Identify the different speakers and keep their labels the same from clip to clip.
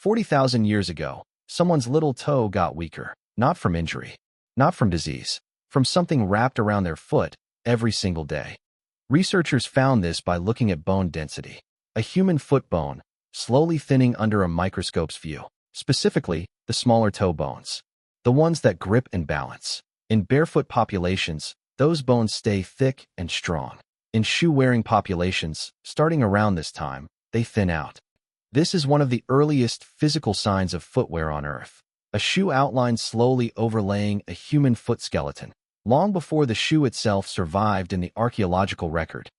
Speaker 1: 40,000 years ago, someone's little toe got weaker, not from injury, not from disease, from something wrapped around their foot every single day. Researchers found this by looking at bone density, a human foot bone, slowly thinning under a microscope's view, specifically the smaller toe bones, the ones that grip and balance. In barefoot populations, those bones stay thick and strong. In shoe-wearing populations, starting around this time, they thin out. This is one of the earliest physical signs of footwear on Earth. A shoe outline slowly overlaying a human foot skeleton, long before the shoe itself survived in the archaeological record.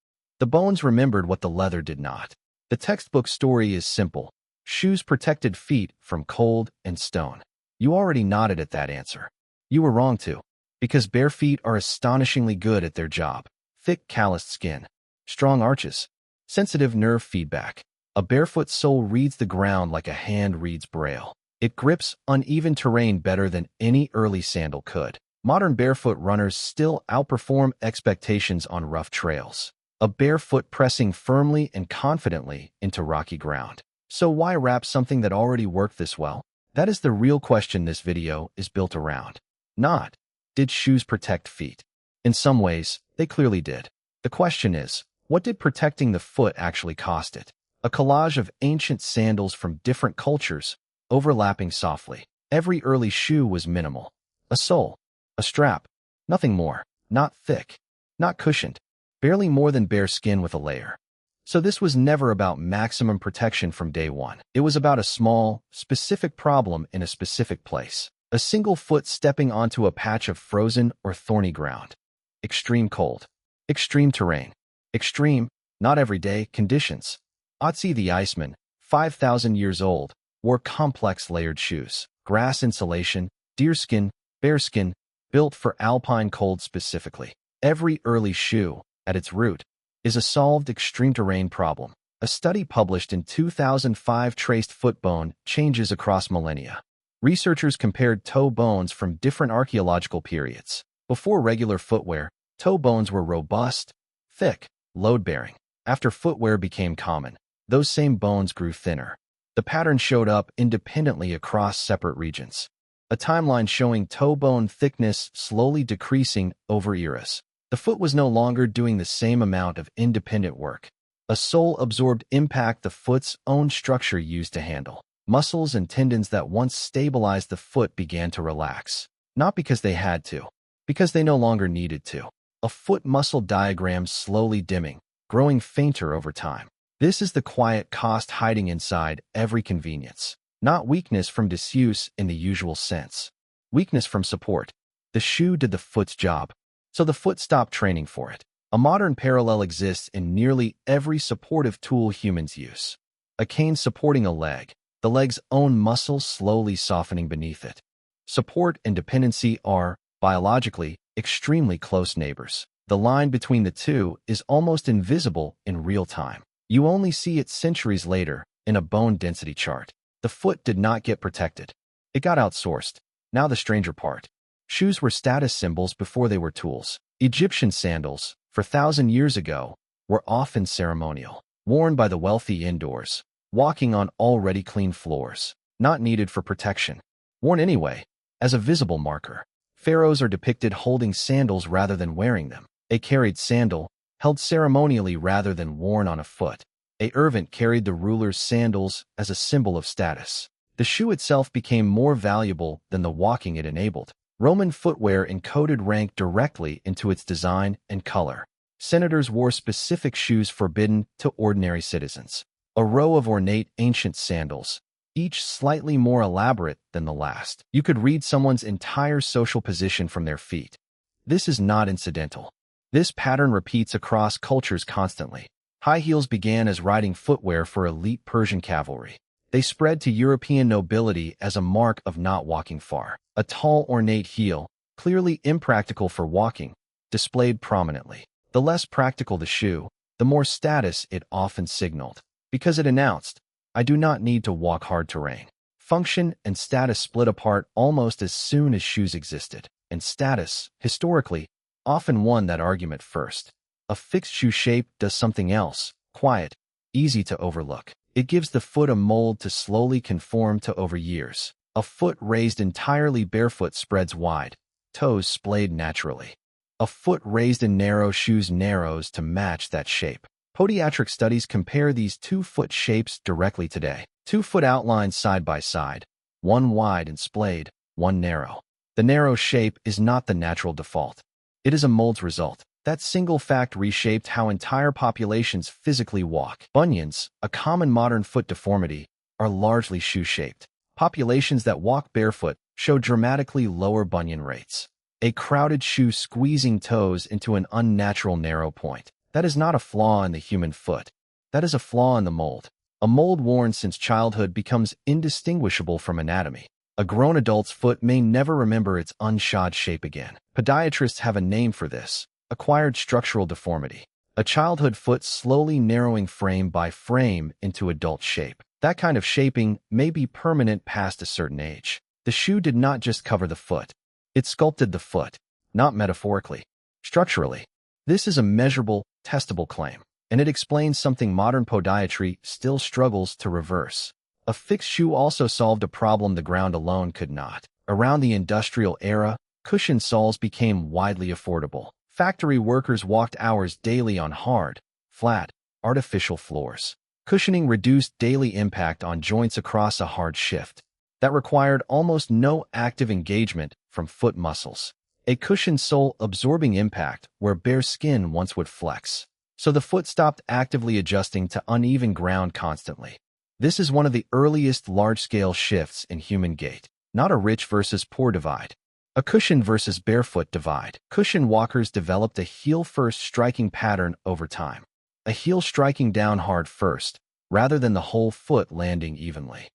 Speaker 1: The bones remembered what the leather did not. The textbook story is simple. Shoes protected feet from cold and stone. You already nodded at that answer. You were wrong too, because bare feet are astonishingly good at their job. Thick, calloused skin, strong arches, sensitive nerve feedback. A barefoot sole reads the ground like a hand reads Braille. It grips uneven terrain better than any early sandal could. Modern barefoot runners still outperform expectations on rough trails. A barefoot pressing firmly and confidently into rocky ground. So why wrap something that already worked this well? That is the real question this video is built around. Not, did shoes protect feet? In some ways, they clearly did. The question is, what did protecting the foot actually cost it? A collage of ancient sandals from different cultures, overlapping softly. Every early shoe was minimal. A sole, a strap, nothing more, not thick, not cushioned, barely more than bare skin with a layer. So this was never about maximum protection from day one. It was about a small, specific problem in a specific place. A single foot stepping onto a patch of frozen or thorny ground. Extreme cold. Extreme terrain. Extreme, not everyday, conditions. Ötzi the Iceman, 5,000 years old, wore complex layered shoes. Grass insulation, deerskin, bearskin, built for alpine cold specifically. Every early shoe, at its root, is a solved extreme terrain problem. A study published in 2005 traced foot bone changes across millennia. Researchers compared toe bones from different archaeological periods. Before regular footwear, toe bones were robust, thick, load-bearing. After footwear became common, those same bones grew thinner. The pattern showed up independently across separate regions. A timeline showing toe bone thickness slowly decreasing over eras. The foot was no longer doing the same amount of independent work. A sole absorbed impact the foot's own structure used to handle. Muscles and tendons that once stabilized the foot began to relax. Not because they had to, because they no longer needed to. A foot muscle diagram slowly dimming, growing fainter over time. This is the quiet cost hiding inside every convenience. Not weakness from disuse in the usual sense. Weakness from support. The shoe did the foot's job, so the foot stopped training for it. A modern parallel exists in nearly every supportive tool humans use. A cane supporting a leg, the leg's own muscles slowly softening beneath it. Support and dependency are, biologically, extremely close neighbors. The line between the two is almost invisible in real time. You only see it centuries later in a bone density chart. The foot did not get protected. It got outsourced. Now the stranger part. Shoes were status symbols before they were tools. Egyptian sandals, for 1,000 years ago, were often ceremonial, worn by the wealthy indoors, walking on already clean floors, not needed for protection. Worn anyway, as a visible marker. Pharaohs are depicted holding sandals rather than wearing them. A carried sandal, held ceremonially rather than worn on a foot. A servant carried the ruler's sandals as a symbol of status. The shoe itself became more valuable than the walking it enabled. Roman footwear encoded rank directly into its design and color. Senators wore specific shoes forbidden to ordinary citizens. A row of ornate ancient sandals, each slightly more elaborate than the last. You could read someone's entire social position from their feet. This is not incidental. This pattern repeats across cultures constantly. High heels began as riding footwear for elite Persian cavalry. They spread to European nobility as a mark of not walking far. A tall, ornate heel, clearly impractical for walking, displayed prominently. The less practical the shoe, the more status it often signaled, because it announced, I do not need to walk hard terrain. Function and status split apart almost as soon as shoes existed, and status, historically, often won that argument first. A fixed shoe shape does something else, quiet, easy to overlook. It gives the foot a mold to slowly conform to over years. A foot raised entirely barefoot spreads wide, toes splayed naturally. A foot raised in narrow shoes narrows to match that shape. Podiatric studies compare these two foot shapes directly today. Two foot outlines side by side, one wide and splayed, one narrow. The narrow shape is not the natural default. It is a mold's result. That single fact reshaped how entire populations physically walk. Bunions, a common modern foot deformity, are largely shoe-shaped. Populations that walk barefoot show dramatically lower bunion rates. A crowded shoe squeezing toes into an unnatural narrow point. That is not a flaw in the human foot. That is a flaw in the mold. A mold worn since childhood becomes indistinguishable from anatomy. A grown adult's foot may never remember its unshod shape again. Podiatrists have a name for this: acquired structural deformity. A childhood foot slowly narrowing frame by frame into adult shape. That kind of shaping may be permanent past a certain age. The shoe did not just cover the foot. It sculpted the foot, not metaphorically, structurally. This is a measurable, testable claim, and it explains something modern podiatry still struggles to reverse. A fixed shoe also solved a problem the ground alone could not. Around the industrial era, cushioned soles became widely affordable. Factory workers walked hours daily on hard, flat, artificial floors. Cushioning reduced daily impact on joints across a hard shift. That required almost no active engagement from foot muscles. A cushioned sole absorbing impact where bare skin once would flex. So the foot stopped actively adjusting to uneven ground constantly. This is one of the earliest large-scale shifts in human gait, not a rich versus poor divide. A cushion versus barefoot divide. Cushion walkers developed a heel-first striking pattern over time. A heel striking down hard first, rather than the whole foot landing evenly.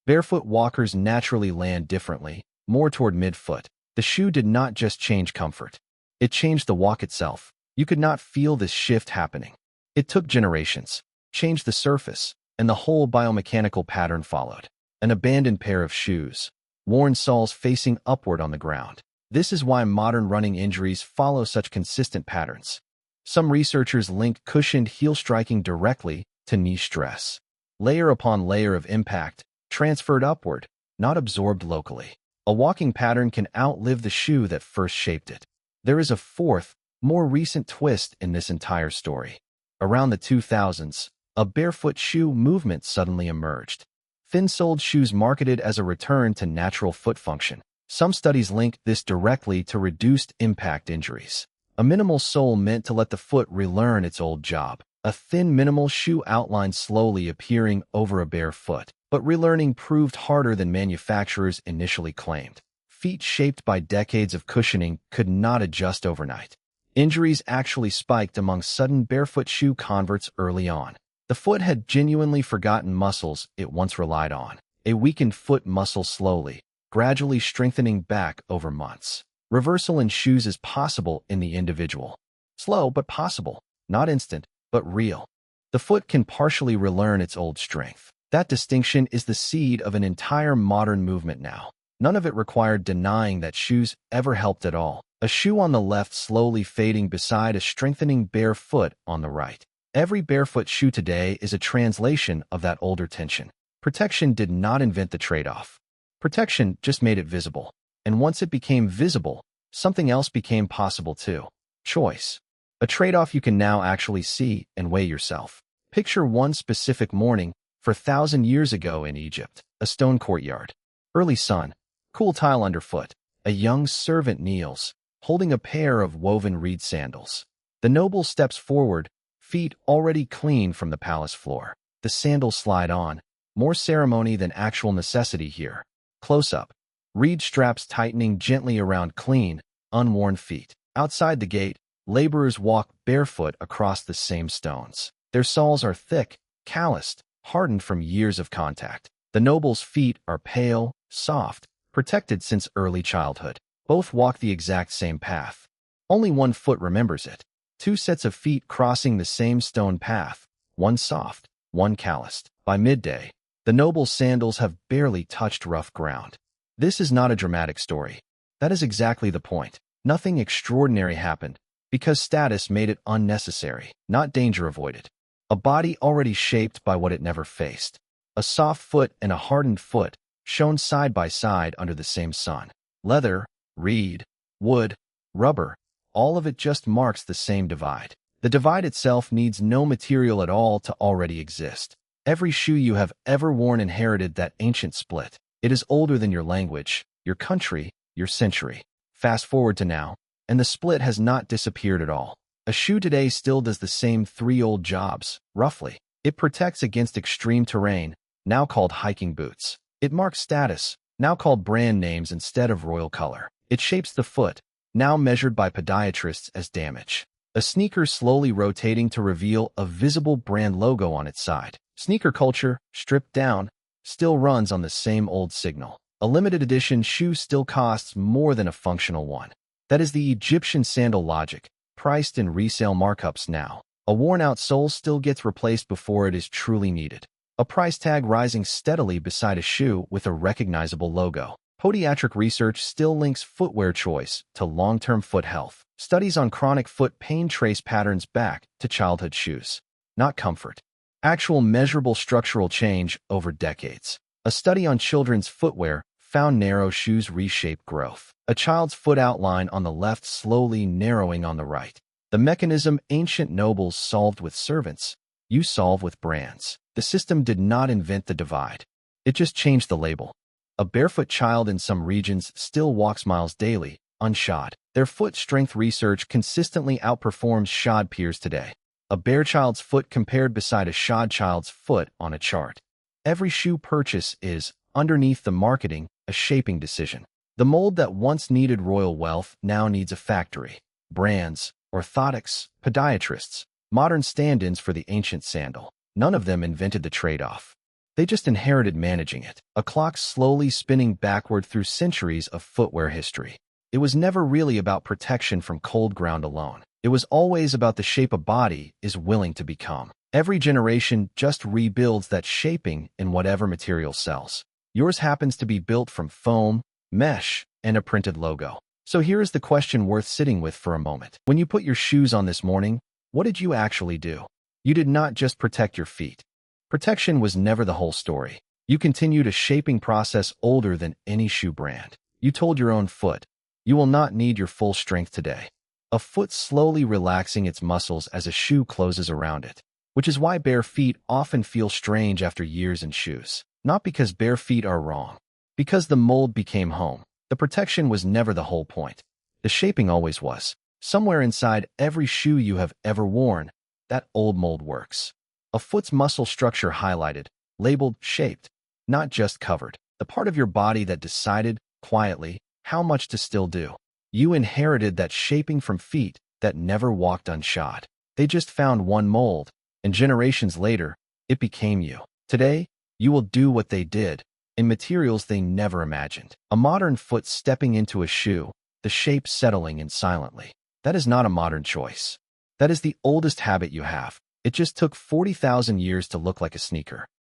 Speaker 1: Barefoot walkers naturally land differently, more toward midfoot. The shoe did not just change comfort. It changed the walk itself. You could not feel this shift happening. It took generations, changed the surface, and the whole biomechanical pattern followed. An abandoned pair of shoes, worn soles facing upward on the ground. This is why modern running injuries follow such consistent patterns. Some researchers link cushioned heel striking directly to knee stress. Layer upon layer of impact, transferred upward, not absorbed locally. A walking pattern can outlive the shoe that first shaped it. There is a fourth, more recent twist in this entire story. Around the 2000s, a barefoot shoe movement suddenly emerged. Thin-soled shoes marketed as a return to natural foot function. Some studies link this directly to reduced impact injuries. A minimal sole meant to let the foot relearn its old job. A thin minimal shoe outline slowly appearing over a bare foot. But relearning proved harder than manufacturers initially claimed. Feet shaped by decades of cushioning could not adjust overnight. Injuries actually spiked among sudden barefoot shoe converts early on. The foot had genuinely forgotten muscles it once relied on. A weakened foot muscle slowly, gradually strengthening back over months. Reversal in shoes is possible in the individual. Slow but possible, not instant, but real. The foot can partially relearn its old strength. That distinction is the seed of an entire modern movement now. None of it required denying that shoes ever helped at all. A shoe on the left slowly fading beside a strengthening bare foot on the right. Every barefoot shoe today is a translation of that older tension. Protection did not invent the trade-off. Protection just made it visible. And once it became visible, something else became possible too. Choice. A trade-off you can now actually see and weigh yourself. Picture one specific morning 4,000 years ago in Egypt, a stone courtyard. Early sun, cool tile underfoot. A young servant kneels, holding a pair of woven reed sandals. The noble steps forward, feet already clean from the palace floor. The sandals slide on, more ceremony than actual necessity here. Close up, reed straps tightening gently around clean, unworn feet. Outside the gate, laborers walk barefoot across the same stones. Their soles are thick, calloused, hardened from years of contact. The noble's feet are pale, soft, protected since early childhood. Both walk the exact same path. Only one foot remembers it. Two sets of feet crossing the same stone path, one soft, one calloused. By midday, the noble's sandals have barely touched rough ground. This is not a dramatic story. That is exactly the point. Nothing extraordinary happened, because status made it unnecessary, not danger avoided. A body already shaped by what it never faced. A soft foot and a hardened foot shown side by side under the same sun. Leather, reed, wood, rubber, all of it just marks the same divide. The divide itself needs no material at all to already exist. Every shoe you have ever worn inherited that ancient split. It is older than your language, your country, your century. Fast forward to now, and the split has not disappeared at all. A shoe today still does the same three old jobs, roughly. It protects against extreme terrain, now called hiking boots. It marks status, now called brand names instead of royal color. It shapes the foot, now measured by podiatrists as damage. A sneaker slowly rotating to reveal a visible brand logo on its side. Sneaker culture, stripped down, still runs on the same old signal. A limited edition shoe still costs more than a functional one. That is the Egyptian sandal logic, priced in resale markups now. A worn-out sole still gets replaced before it is truly needed. A price tag rising steadily beside a shoe with a recognizable logo. Podiatric research still links footwear choice to long-term foot health. Studies on chronic foot pain trace patterns back to childhood shoes. Not comfort. Actual measurable structural change over decades. A study on children's footwear found narrow shoes reshape growth. A child's foot outline on the left slowly narrowing on the right. The mechanism ancient nobles solved with servants, you solve with brands. The system did not invent the divide. It just changed the label. A barefoot child in some regions still walks miles daily, unshod. Their foot strength research consistently outperforms shod peers today. A bare child's foot compared beside a shod child's foot on a chart. Every shoe purchase is, underneath the marketing, a shaping decision. The mold that once needed royal wealth now needs a factory. Brands, orthotics, podiatrists, modern stand-ins for the ancient sandal. None of them invented the trade-off. They just inherited managing it. A clock slowly spinning backward through centuries of footwear history. It was never really about protection from cold ground alone. It was always about the shape a body is willing to become. Every generation just rebuilds that shaping in whatever material sells. Yours happens to be built from foam, mesh, and a printed logo. So here is the question worth sitting with for a moment. When you put your shoes on this morning, what did you actually do? You did not just protect your feet. Protection was never the whole story. You continued a shaping process older than any shoe brand. You told your own foot, you will not need your full strength today. A foot slowly relaxing its muscles as a shoe closes around it. Which is why bare feet often feel strange after years in shoes. Not because bare feet are wrong. Because the mold became home. The protection was never the whole point. The shaping always was. Somewhere inside every shoe you have ever worn, that old mold works. A foot's muscle structure highlighted, labeled, shaped, not just covered. The part of your body that decided, quietly, how much to still do. You inherited that shaping from feet that never walked unshod. They just found one mold, and generations later, it became you. Today, you will do what they did, in materials they never imagined. A modern foot stepping into a shoe, the shape settling in silently. That is not a modern choice. That is the oldest habit you have. It just took 40,000 years to look like a sneaker.